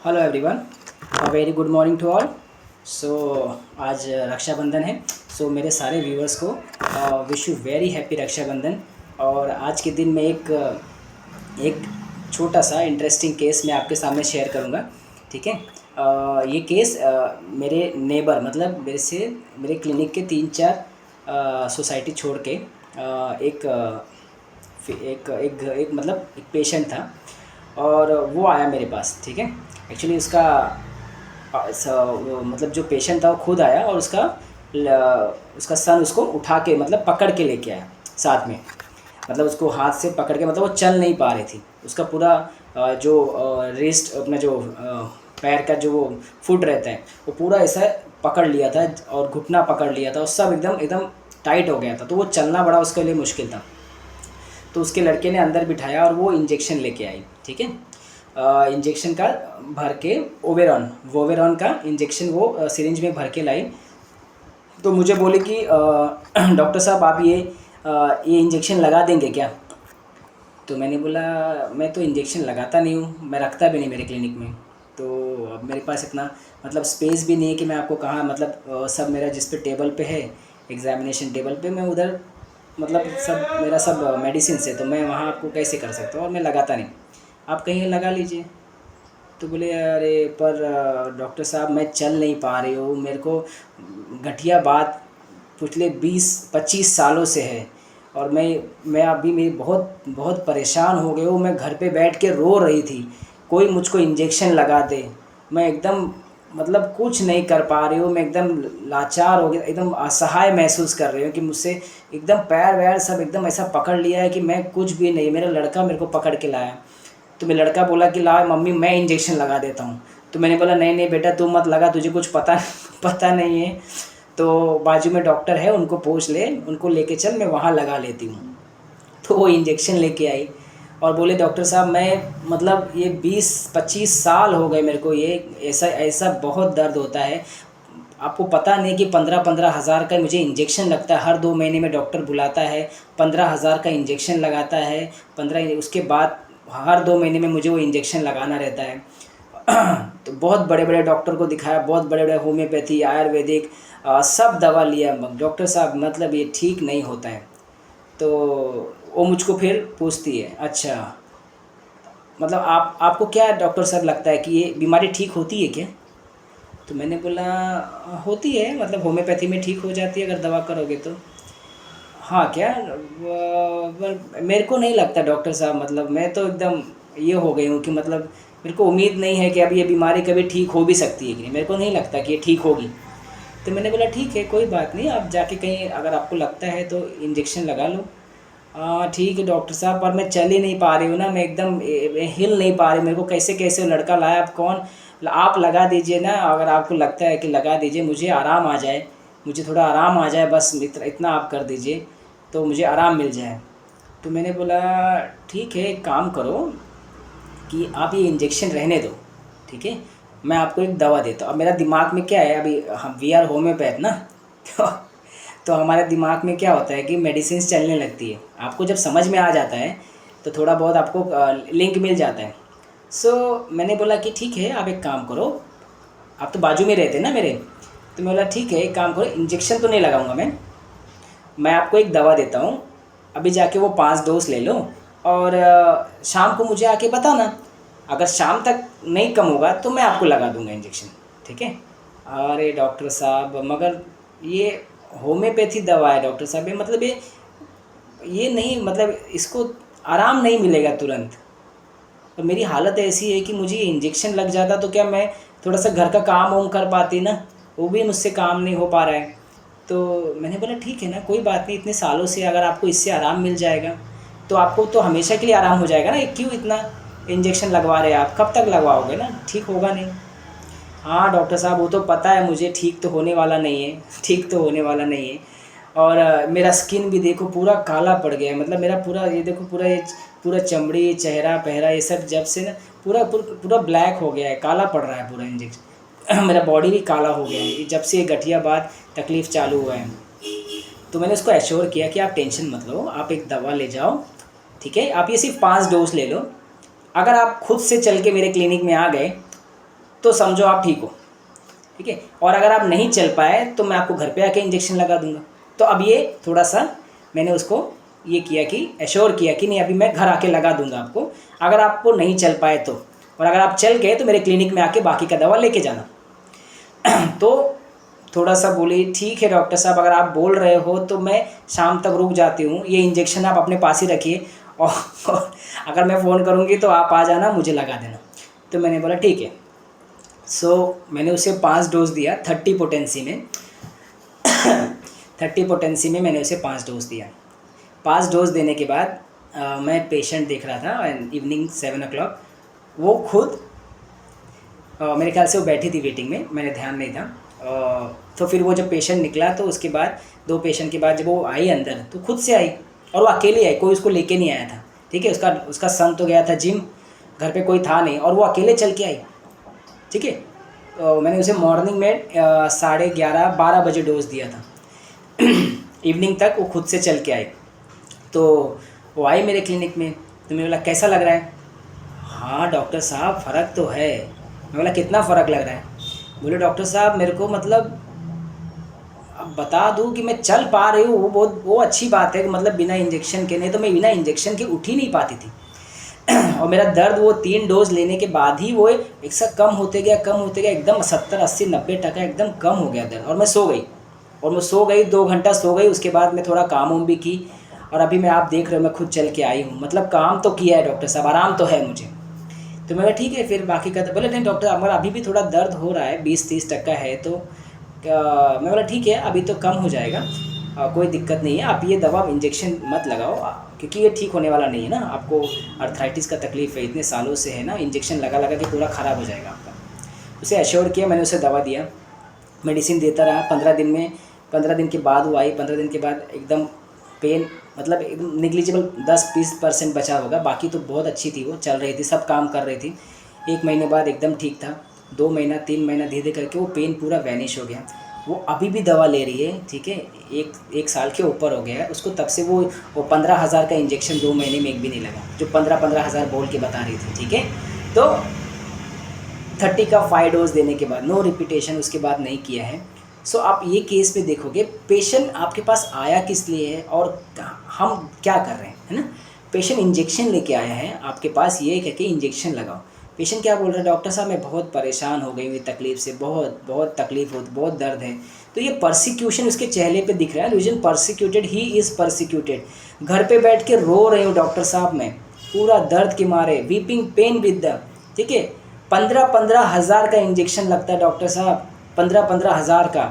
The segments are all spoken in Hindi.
Hello everyone, very good morning to all. So आज रक्षाबंधन है। सो मेरे सारे व्यूअर्स को wish you very happy Rakshabandhan. और आज के दिन में एक छोटा सा इंटरेस्टिंग केस मैं आपके सामने शेयर करूँगा। ठीक है। ये केस मेरे नेबर मतलब मेरे क्लिनिक के 3-4 सोसाइटी छोड़ के एक एक मतलब एक पेशेंट था और वो आया मेरे पास। ठीक है। एक्चुअली उसका मतलब जो पेशेंट था वो खुद आया और उसका सन उसको उठा के मतलब पकड़ के लेके आया साथ में। मतलब उसको हाथ से पकड़ के मतलब वो चल नहीं पा रही थी। उसका पूरा जो रिस्ट अपना जो पैर का जो वो फुट रहता है वो पूरा ऐसा पकड़ लिया था और घुटना पकड़ लिया था और सब एकदम एकदम टाइट हो गया था। तो वो चलना बड़ा उसके लिए मुश्किल था। तो उसके लड़के ने अंदर बिठाया और वो इंजेक्शन लेके आई। ठीक है। इंजेक्शन का भर के वोवेरॉन का इंजेक्शन वो सिरिंज में भर के लाई। तो मुझे बोले कि डॉक्टर साहब आप ये इंजेक्शन लगा देंगे क्या। तो मैंने बोला मैं तो इंजेक्शन लगाता नहीं हूँ, मैं रखता भी नहीं मेरे क्लिनिक में। तो अब मेरे पास इतना मतलब स्पेस भी नहीं है कि मैं आपको कहाँ मतलब सब मेरा जिस पे टेबल पे है एग्जामिनेशन टेबल पे मैं उधर मतलब सब मेडिसिन से तो मैं वहाँ आपको कैसे कर सकता हूँ और मैं लगाता नहीं। आप कहीं लगा लीजिए। तो बोले अरे पर डॉक्टर साहब मैं चल नहीं पा रही हूँ, मेरे को गठिया बात पिछले 20-25 सालों से है और मैं अभी मैं बहुत बहुत परेशान हो गई हूँ। मैं घर पे बैठ के रो रही थी, कोई मुझको इंजेक्शन लगा दे। मैं एकदम मतलब कुछ नहीं कर पा रही हूँ, मैं एकदम लाचार हो गया, एकदम असहाय महसूस कर रही हूँ कि मुझसे एकदम पैर वैर सब एकदम ऐसा पकड़ लिया है कि मैं कुछ भी नहीं। मेरा लड़का मेरे को पकड़ के लाया। तो मेरा लड़का बोला कि ला मम्मी मैं इंजेक्शन लगा देता हूँ। तो मैंने बोला नहीं नहीं बेटा तू मत लगा, तुझे कुछ पता पता नहीं है। तो बाजू में डॉक्टर है उनको पूछ ले, उनको लेके चल मैं वहाँ लगा लेती हूँ। तो वो इंजेक्शन लेके आई और बोले डॉक्टर साहब मैं मतलब ये 20-25 साल हो गए मेरे को, ये ऐसा ऐसा बहुत दर्द होता है। आपको पता नहीं कि 15-15 हज़ार का मुझे इंजेक्शन लगता है, हर 2 महीने में डॉक्टर बुलाता है, 15 हज़ार का इंजेक्शन लगाता है। 15 उसके बाद हर 2 महीने में मुझे वो इंजेक्शन लगाना रहता है। तो बहुत बड़े बड़े डॉक्टर को दिखाया, बहुत बड़े बड़े होम्योपैथी आयुर्वेदिक सब दवा लिया डॉक्टर साहब मतलब ये ठीक नहीं होता है। तो वो मुझको फिर पूछती है अच्छा मतलब आपको क्या डॉक्टर साहब लगता है कि ये बीमारी ठीक होती है क्या। तो मैंने बोला होती है, मतलब होम्योपैथी में ठीक हो जाती है अगर दवा करोगे तो। हाँ क्या मेरे को नहीं लगता डॉक्टर साहब, मतलब मैं तो एकदम ये हो गई हूँ कि मतलब मेरे को उम्मीद नहीं है कि अभी ये बीमारी कभी ठीक हो भी सकती है कि नहीं, मेरे को नहीं लगता कि ये ठीक होगी। तो मैंने बोला ठीक है कोई बात नहीं, आप जाके कहीं अगर आपको लगता है तो इंजेक्शन लगा लो। हाँ ठीक है डॉक्टर साहब पर मैं चल ही नहीं पा रही हूँ ना, मैं एकदम हिल नहीं पा रही, मेरे को कैसे कैसे लड़का लाया आप कौन, आप लगा दीजिए ना, अगर आपको लगता है कि लगा दीजिए मुझे आराम आ जाए, मुझे थोड़ा आराम आ जाए बस इतना आप कर दीजिए तो मुझे आराम मिल जाए। तो मैंने बोला ठीक है एक काम करो कि आप ये इंजेक्शन रहने दो। ठीक है। मैं आपको एक दवा देता हूँ। अब मेरा दिमाग में क्या है, अभी हम वी आर होम्योपैथ ना तो तो हमारे दिमाग में क्या होता है कि मेडिसिन चलने लगती है, आपको जब समझ में आ जाता है तो थोड़ा बहुत आपको लिंक मिल जाता है। सो मैंने बोला कि ठीक है आप एक काम करो, आप तो बाजू में रहते ना मेरे। तो मैं बोला ठीक है एक काम करो, इंजेक्शन तो नहीं लगाऊंगा मैं आपको एक दवा देता हूँ, अभी जाके वो 5 डोज ले लो और शाम को मुझे आके बताना, अगर शाम तक नहीं कम होगा तो मैं आपको लगा दूंगा इंजेक्शन। ठीक है। अरे डॉक्टर साहब मगर ये होम्योपैथी दवा है डॉक्टर साहब, ये मतलब ये नहीं मतलब इसको आराम नहीं मिलेगा तुरंत। और मेरी हालत ऐसी है कि मुझे इंजेक्शन लग जाता तो क्या मैं थोड़ा सा घर का काम वाम कर पाती ना, वो भी मुझसे काम नहीं हो पा रहा है। तो मैंने बोला ठीक है ना कोई बात नहीं, इतने सालों से अगर आपको इससे आराम मिल जाएगा तो आपको तो हमेशा के लिए आराम हो जाएगा ना, क्यों इतना इंजेक्शन लगवा रहे हैं आप, कब तक लगवाओगे ना, ठीक होगा नहीं। हाँ डॉक्टर साहब वो तो पता है मुझे, ठीक तो होने वाला नहीं है, ठीक तो होने वाला नहीं है। और मेरा स्किन भी देखो पूरा काला पड़ गया है, मतलब मेरा पूरा ये देखो पूरा ये पूरा चमड़ी चेहरा पहरा ये सब जब से ना पूरा पूरा पूरा ब्लैक हो गया है, काला पड़ रहा है पूरा इंजेक्शन मेरा बॉडी भी काला हो गया है जब से ये गठिया बात तकलीफ़ चालू हुआ है। तो मैंने उसको एश्योर किया कि आप टेंशन मत लो, आप एक दवा ले जाओ। ठीक है। आप ये सिर्फ 5 डोज ले लो, अगर आप खुद से चल के मेरे क्लिनिक में आ गए तो समझो आप ठीक हो, ठीक है। और अगर आप नहीं चल पाए तो मैं आपको घर पे आके इंजेक्शन लगा दूंगा। तो अब ये थोड़ा सा मैंने उसको ये किया कि एश्योर किया कि नहीं अभी मैं घर आके लगा दूंगा आपको, अगर आपको नहीं चल पाए तो, और अगर आप चल गए तो मेरे क्लिनिक में आके बाकी का दवा लेके जाना। तो थोड़ा सा बोली ठीक है डॉक्टर साहब, अगर आप बोल रहे हो तो मैं शाम तक रुक जाती हूँ, ये इंजेक्शन आप अपने पास ही रखिए और अगर मैं फ़ोन करूँगी तो आप आ जाना, मुझे लगा देना। तो मैंने बोला ठीक है। मैंने उसे 5 डोज दिया 30 पोटेंसी में 30 पोटेंसी में मैंने उसे 5 डोज दिया। 5 डोज देने के बाद मैं पेशेंट देख रहा था इवनिंग 7 o'clock। वो खुद मेरे ख्याल से वो बैठी थी वेटिंग में, मैंने ध्यान नहीं था। तो फिर वो जब पेशेंट निकला तो उसके बाद 2 पेशेंट के बाद जब वो आई अंदर तो खुद से आई, और वो अकेले आई, कोई उसको लेके नहीं आया था, ठीक है। उसका सन तो गया था जिम, घर पे कोई था नहीं, और वो अकेले चल के आई, ठीक है। मैंने उसे मॉर्निंग में 11:30-12 बजे डोज दिया था। इवनिंग तक वो खुद से चल के आई। तो वो आई मेरे क्लिनिक में, तो मैंने बोला कैसा लग रहा है? हाँ डॉक्टर साहब फ़र्क तो है। मैं बोला कितना फ़र्क लग रहा है? बोले डॉक्टर साहब मेरे को मतलब अब बता दूँ कि मैं चल पा रही हूँ वो अच्छी बात है, मतलब बिना इंजेक्शन के, नहीं तो मैं बिना इंजेक्शन के उठ ही नहीं पाती थी। और मेरा दर्द वो 3 डोज लेने के बाद ही वो एक सा कम होते गया एकदम 70-80-90% एकदम कम हो गया दर्द। और मैं सो गई 2 घंटा सो गई। उसके बाद मैं थोड़ा काम वाम भी की, और अभी मैं आप देख रहे हो मैं खुद चल के आई हूँ, मतलब काम तो किया है डॉक्टर साहब, आराम तो है मुझे। तो मैं ठीक है फिर बाकी का, बोले नहीं डॉक्टर हमारा अभी भी थोड़ा दर्द हो रहा है 20-30% है। तो मैं बोला ठीक है अभी तो कम हो जाएगा, कोई दिक्कत नहीं है, आप ये दवा इंजेक्शन मत लगाओ क्योंकि ये ठीक होने वाला नहीं है ना, आपको अर्थराइटिस का तकलीफ़ है, इतने सालों से है ना, इंजेक्शन लगा के पूरा ख़राब हो जाएगा आपका। उसे एश्योर किया, मैंने उसे दवा दिया, मेडिसिन देता रहा। 15 दिन के बाद वो आई। 15 दिन के बाद एकदम पेन मतलब एकदम निग्लिजिबल 10-20% बचा होगा, बाकी तो बहुत अच्छी थी, वो चल रही थी, सब काम कर रही थी। 1 महीने बाद एकदम ठीक था, 2 महीना 3 महीना धीरे धीरे करके वो पेन पूरा वैनिश हो गया। वो अभी भी दवा ले रही है, ठीक है, एक साल के ऊपर हो गया है उसको, तब से वो 15,000 का इंजेक्शन 2 महीने में एक भी नहीं लगा, जो 15,000 बोल के बता रही थी, ठीक है। तो 30 का 5 डोज देने के बाद नो रिपीटेशन उसके बाद नहीं किया है। आप ये केस में देखोगे पेशेंट आपके पास आया किस लिए है और हम क्या कर रहे हैं, है ना। पेशेंट इंजेक्शन लेके आया है आपके पास, ये कह के इंजेक्शन लगाओ। पेशेंट क्या बोल रहा है, डॉक्टर साहब मैं बहुत परेशान हो गई हुई तकलीफ़ से, बहुत तकलीफ़ होती, बहुत दर्द है। तो ये परसिक्यूशन उसके चेहरे पे दिख रहा है, reason persecuted, he is persecuted. घर पे बैठ के रो रही हूँ डॉक्टर साहब मैं, पूरा दर्द के मारे, वीपिंग पेन विद द, ठीक है। 15-15 हज़ार का इंजेक्शन लगता है डॉक्टर साहब, 15-15 हज़ार का,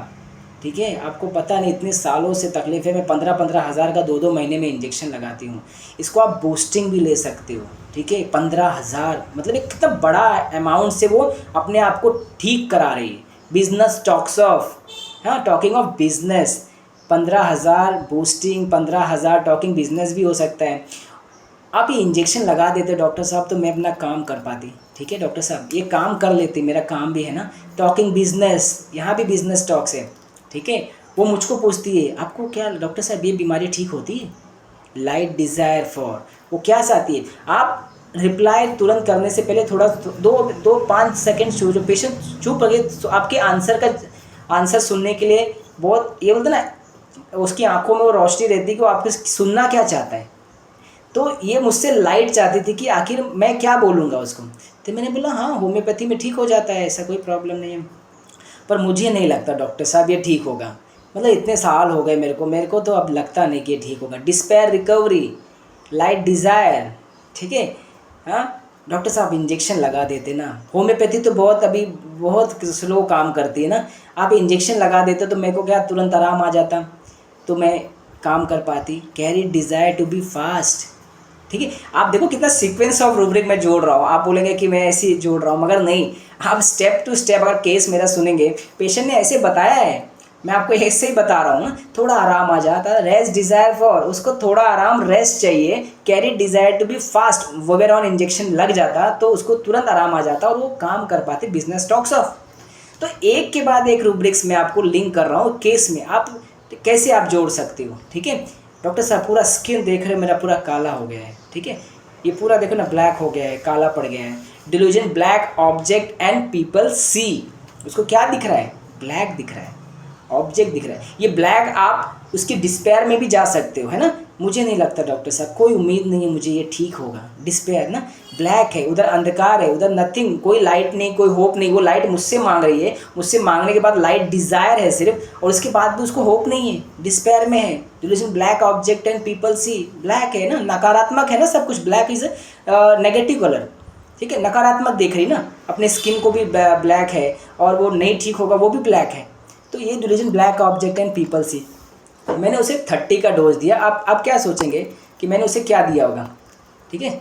ठीक है। आपको पता नहीं इतने सालों से तकलीफ़ है, मैं 15-15 हज़ार का 2-2 महीने में इंजेक्शन लगाती हूँ। इसको आप बूस्टिंग भी ले सकते हो, ठीक है। 15,000 मतलब एक कितना बड़ा अमाउंट से वो अपने आप को ठीक करा रही है। बिजनेस टॉक्स ऑफ, हाँ talking of business, 15,000 boosting, 15,000 talking business भी हो सकता है। आप ये इंजेक्शन लगा देते डॉक्टर साहब तो मैं अपना काम कर पाती, ठीक है डॉक्टर साहब, ये काम कर लेती, मेरा काम भी है ना, टॉकिंग बिजनेस, यहाँ भी बिजनेस टॉक्स है, ठीक है। वो मुझको पूछती है आपको क्या डॉक्टर साहब ये बीमारी ठीक होती है, लाइट डिज़ायर फॉर, वो क्या चाहती है। आप रिप्लाई तुरंत करने से पहले थोड़ा 2-5 सेकेंड जो पेशेंट चुप लगे तो आपके आंसर सुनने के लिए बहुत ये बोलते ना, उसकी आंखों में वो रोशनी रहती है कि वो आपको सुनना क्या चाहता है। तो ये मुझसे लाइट चाहती थी कि आखिर मैं क्या बोलूँगा उसको। तो मैंने बोला हाँ होम्योपैथी में ठीक हो जाता है, ऐसा कोई प्रॉब्लम नहीं है, पर मुझे नहीं लगता डॉक्टर साहब ये ठीक होगा, मतलब इतने साल हो गए मेरे को तो अब लगता नहीं कि ये ठीक होगा। डिस्पेयर रिकवरी, लाइट डिज़ायर, ठीक है। हाँ डॉक्टर साहब इंजेक्शन लगा देते ना, होम्योपैथी तो बहुत स्लो काम करती है ना, आप इंजेक्शन लगा देते तो मेरे को क्या तुरंत आराम आ जाता, तो मैं काम कर पाती। Carry desire to be fast, ठीक है। आप देखो कितना सीक्वेंस ऑफ रूब्रिक मैं जोड़ रहा हूँ, आप बोलेंगे कि मैं ऐसे ही जोड़ रहा हूँ, मगर नहीं, आप स्टेप टू स्टेप अगर केस मेरा सुनेंगे, पेशेंट ने ऐसे बताया है, मैं आपको ऐसे ही बता रहा हूँ ना, थोड़ा आराम आ जाता। रेस्ट डिज़ायर फॉर, उसको थोड़ा आराम रेस्ट चाहिए। Carry desire to be fast, Voveran injection लग जाता तो उसको तुरंत आराम आ जाता और वो काम कर पाते। Business talks of. तो एक के बाद एक रूब्रिक्स में आपको लिंक कर रहा हूँ केस में, आप कैसे आप जोड़ सकते हो, ठीक है। डॉक्टर साहब पूरा स्किन देख रहे, मेरा पूरा काला हो गया है, ठीक है, ये पूरा देखो ना ब्लैक हो गया है, काला पड़ गया है। Delusion black object and people see, उसको क्या दिख रहा है, ब्लैक दिख रहा है, ऑब्जेक्ट दिख रहा है। ये ब्लैक आप उसकी डिस्पेयर में भी जा सकते हो, है ना। मुझे नहीं लगता डॉक्टर साहब, कोई उम्मीद नहीं है मुझे ये ठीक होगा, डिस्पेयर ना, ब्लैक है, उधर अंधकार है, उधर नथिंग, कोई लाइट नहीं, कोई होप नहीं। वो लाइट मुझसे मांग रही है, मुझसे मांगने के बाद लाइट डिज़ायर है सिर्फ, और उसके बाद भी उसको होप नहीं है, डिस्पेयर में है। Delusion black object and people see, black है ना, नकारात्मक है ना सब कुछ, ब्लैक इज नेगेटिव कलर, ठीक है, नकारात्मक देख रही ना, अपने स्किन को भी ब्लैक है, और वो नहीं ठीक होगा वो भी ब्लैक है। तो ये delusion black object and people see. मैंने उसे 30 का डोज दिया। आप क्या सोचेंगे कि मैंने उसे क्या दिया होगा, ठीक है।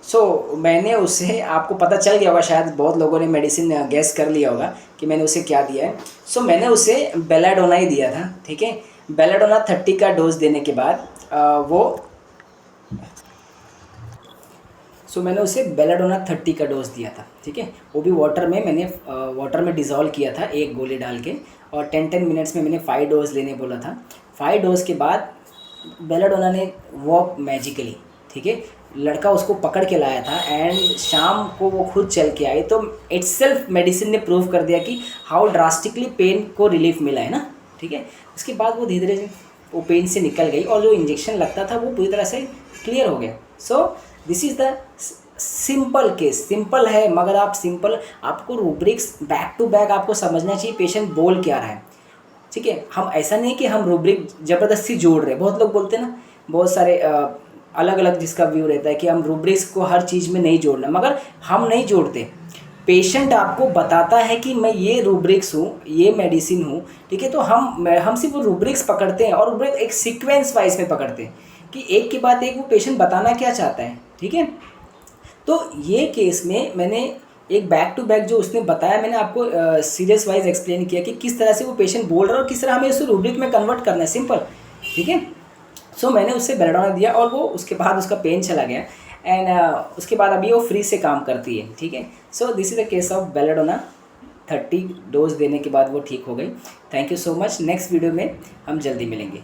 सो मैंने उसे, आपको पता चल गया होगा शायद, बहुत लोगों ने मेडिसिन गैस कर लिया होगा कि मैंने उसे क्या दिया है। सो मैंने उसे बेलाडोना ही दिया था, ठीक है। बेलाडोना 30 का डोज देने के बाद मैंने उसे बेलाडोना 30 का डोज दिया था, ठीक है। वो भी वाटर में, मैंने वाटर में डिज़ोल्व किया था एक गोली डाल के, और 10 मिनट्स में मैंने 5 डोज लेने बोला था। 5 डोज के बाद बेलाडोना ने वॉक मैजिकली, ठीक है, लड़का उसको पकड़ के लाया था, एंड शाम को वो खुद चल के आई। तो इटसेल्फ मेडिसिन ने प्रूव कर दिया कि हाउ ड्रास्टिकली पेन को रिलीफ मिला है ना, ठीक है। उसके बाद वो धीरे धीरे वो पेन से निकल गई, और जो इंजेक्शन लगता था वो पूरी तरह से क्लियर हो गया। So this is the simple case, simple है, मगर आप सिंपल, आपको रूब्रिक्स बैक टू बैक आपको समझना चाहिए पेशेंट बोल क्या रहा है, ठीक है। हम ऐसा नहीं कि हम रूब्रिक ज़बरदस्ती जोड़ रहे हैं। बहुत लोग बोलते हैं ना, बहुत सारे अलग अलग जिसका व्यू रहता है कि हम रूब्रिक्स को हर चीज़ में नहीं जोड़ना, मगर हम नहीं जोड़ते। पेशेंट आपको बताता है कि मैं ये रूब्रिक्स हूँ, ये मेडिसिन हूँ, ठीक है, तो हम सिर्फ वो रूब्रिक्स पकड़ते हैं, और रूब्रिक एक सीक्वेंस वाइज में पकड़ते हैं कि एक के बाद एक वो पेशेंट बताना क्या चाहता है, ठीक है। तो ये केस में मैंने एक बैक टू बैक जो उसने बताया, मैंने आपको सीरियस वाइज एक्सप्लेन किया कि किस तरह से वो पेशेंट बोल रहा है और किस तरह हमें उसे रूब्रिक में कन्वर्ट करना है, सिंपल, ठीक है। सो मैंने उससे बेलाडोना दिया, और वो उसके बाद उसका पेन चला गया, एंड उसके बाद अभी वो फ्री से काम करती है, ठीक है। So this is the case of belladonna. 30 dose देने के बाद वो ठीक हो गई। Thank you so much. Next video में हम जल्दी मिलेंगे।